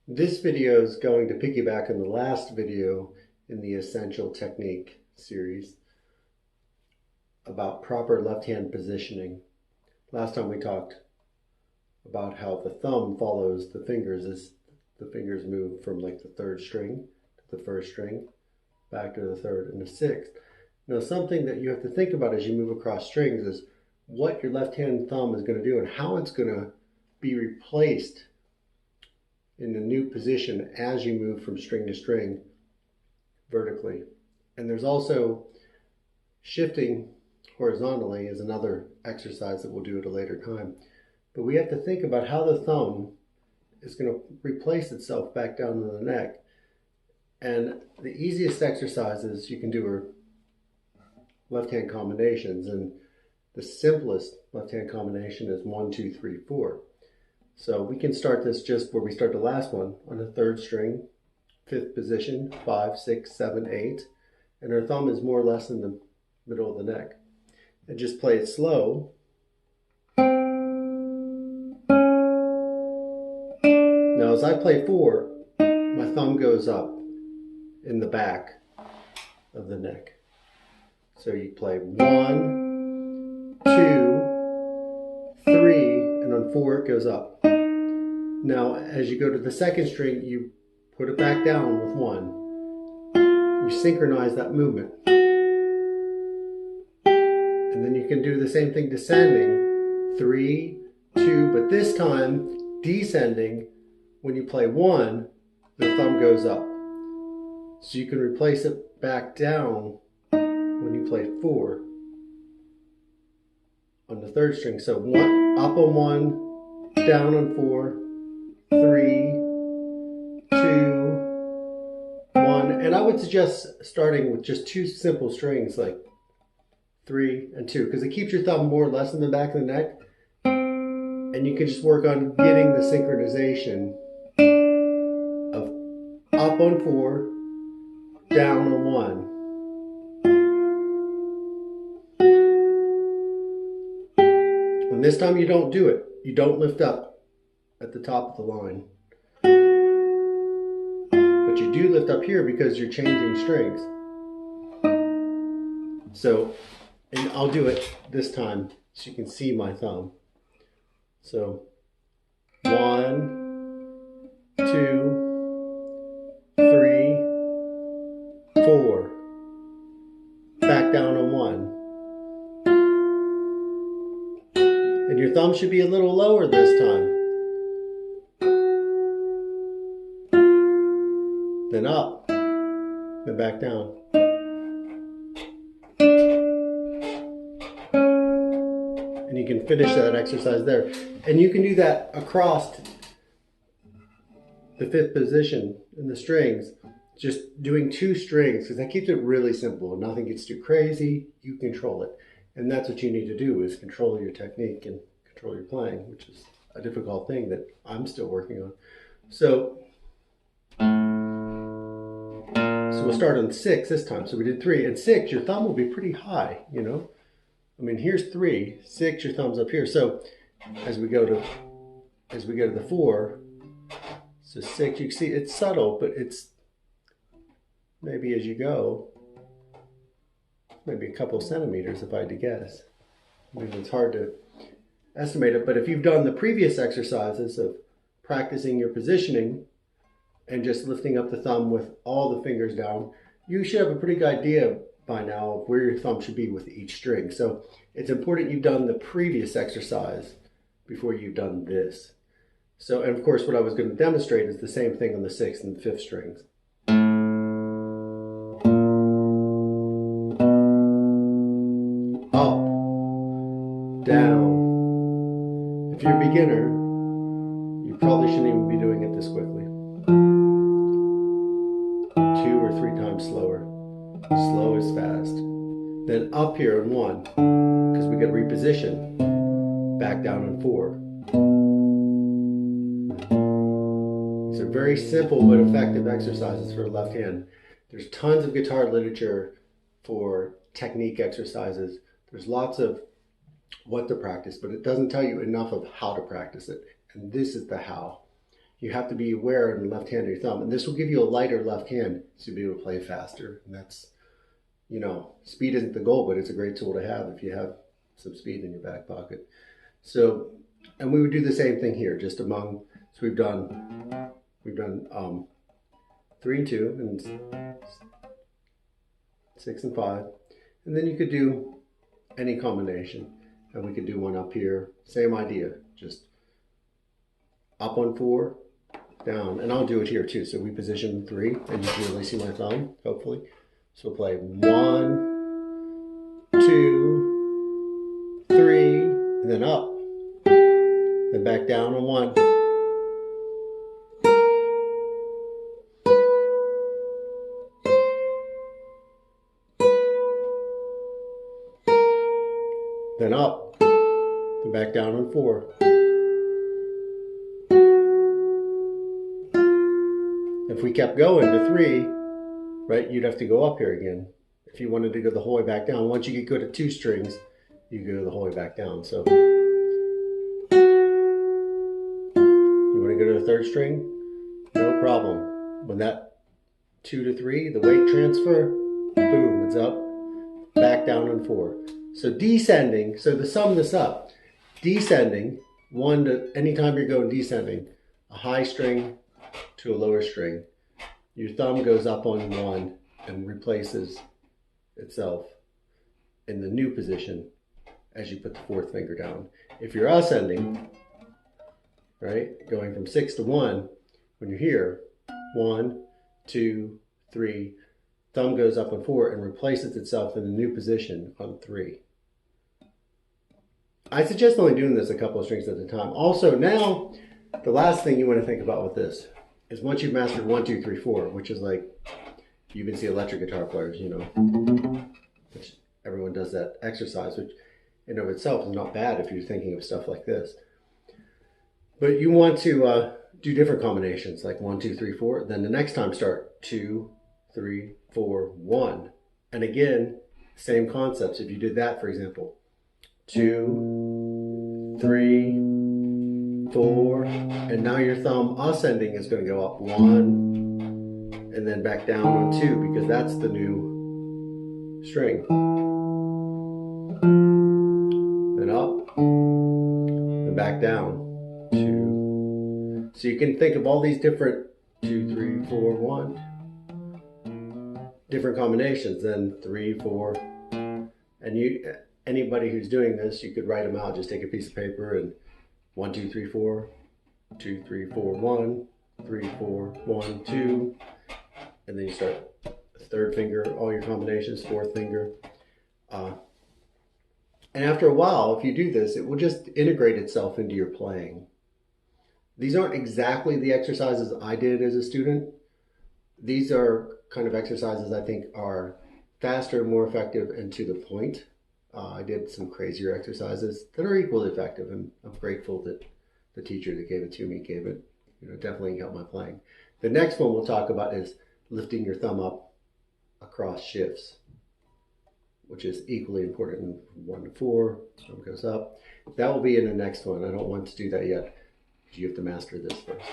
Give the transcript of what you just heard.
This video is going to piggyback on the last video in the Essential Technique series about proper left-hand positioning. Last time we talked about how the thumb follows the fingers as the fingers move from like the third string to the first string, back to the third and the sixth. Now, something that you have to think about as you move across strings is what your left-hand thumb is going to do and how it's going to be replaced in the new position as you move from string to string vertically. And there's also shifting horizontally is another exercise that we'll do at a later time. But we have to think about how the thumb is going to replace itself back down to the neck. And the easiest exercises you can do are left-hand combinations. And the simplest left-hand combination is 1, 2, 3, 4. So we can start this just where we start the last one on the third string, fifth position, 5, 6, 7, 8. And our thumb is more or less in the middle of the neck. And just play it slow. Now as I play 4, my thumb goes up in the back of the neck. So you play 1, 2, 3, and on 4 it goes up. Now as you go to the second string, you put it back down with 1. You synchronize that movement. And then you can do the same thing descending, 3, 2, but this time descending, when you play 1, the thumb goes up. So you can replace it back down when you play 4 on the third string. So 1 up on 1, down on 4, 3, 2, 1. And I would suggest starting with just 2 simple strings like 3 and 2, because it keeps your thumb more or less in the back of the neck. And you can just work on getting the synchronization of up on 4, down on 1. And this time you don't do it. You don't lift up at the top of the line. But you do lift up here because you're changing strings. So, and I'll do it this time so you can see my thumb. So, 1, 2, 3, 4. Back down on 1. And your thumb should be a little lower this time. Then up, then back down. And you can finish that exercise there. And you can do that across the fifth position in the strings, just doing 2 strings, because that keeps it really simple. Nothing gets too crazy, you control it. And that's what you need to do, is control your technique and control your playing, which is a difficult thing that I'm still working on. So we'll start on 6 this time. So we did 3 and 6, your thumb will be pretty high, you know. I mean, here's 3, 6, your thumb's up here. So as we go to the 4, so 6, you can see it's subtle, but it's maybe as you go, maybe a couple centimeters if I had to guess. I mean, it's hard to estimate it, but if you've done the previous exercises of practicing your positioning and just lifting up the thumb with all the fingers down, you should have a pretty good idea by now of where your thumb should be with each string. So it's important you've done the previous exercise before you've done this. So, and of course, what I was going to demonstrate is the same thing on the 6th and 5th strings. Up, down. If you're a beginner, you probably shouldn't even be doing it this quickly. 2 or 3 times slower. Slow is fast. Then up here on 1, because we got to reposition. Back down on 4. These are very simple but effective exercises for the left hand. There's tons of guitar literature for technique exercises. There's lots of what to practice, but it doesn't tell you enough of how to practice it. And this is the how. you have to be aware in the left hand of your thumb. And this will give you a lighter left hand to be able to play faster. And that's, you know, speed isn't the goal, but it's a great tool to have if you have some speed in your back pocket. So, and we would do the same thing here, just among, so we've done 3 and 2 and 6 and 5. And then you could do any combination. And we could do one up here, same idea, just up on 4, down, and I'll do it here too. So we position 3, and you can really see my thumb, hopefully. So we'll play 1, 2, 3, and then up, then back down on 1. Then up, then back down on 4. If we kept going to 3, right, you'd have to go up here again. If you wanted to go the whole way back down, once you get good at 2 strings, you go the whole way back down. So you want to go to the 3rd string? No problem. When that 2 to 3, the weight transfer, boom, it's up, back down on 4. So descending, so to sum this up, descending, 1 to, anytime you're going descending, a high string to a lower string, your thumb goes up on 1 and replaces itself in the new position as you put the 4th finger down. If you're ascending, right, going from 6 to 1, when you're here, 1, 2, 3, thumb goes up on 4 and replaces itself in the new position on 3. I suggest only doing this a couple of strings at a time. Also, now, the last thing you want to think about with this is once you've mastered 1, 2, 3, 4, which is like, you can see electric guitar players, you know, which everyone does that exercise, which in of itself is not bad if you're thinking of stuff like this. But you want to do different combinations, like 1, 2, 3, 4. Then the next time start 2, 3, 4, 1. And again, same concepts. If you did that, for example, 2, 3, 4, and now your thumb ascending is going to go up 1, and then back down on 2, because that's the new string. Then up, then back down, 2. So you can think of all these different 2, 3, 4, 1, different combinations, then 3, 4, and you, anybody who's doing this, you could write them out. Just take a piece of paper and 1, 2, 3, 4, 2, 3, 4, 1, 3, 4, 1, 2, and then you start 3rd finger, all your combinations, 4th finger. And after a while, if you do this, it will just integrate itself into your playing. These aren't exactly the exercises I did as a student. These are kind of exercises I think are faster, more effective, and to the point. I did some crazier exercises that are equally effective, and I'm grateful that the teacher that gave it to me gave it, you know, definitely helped my playing. The next one we'll talk about is lifting your thumb up across shifts, which is equally important. In 1 to 4, thumb goes up. That will be in the next one. I don't want to do that yet. You have to master this first.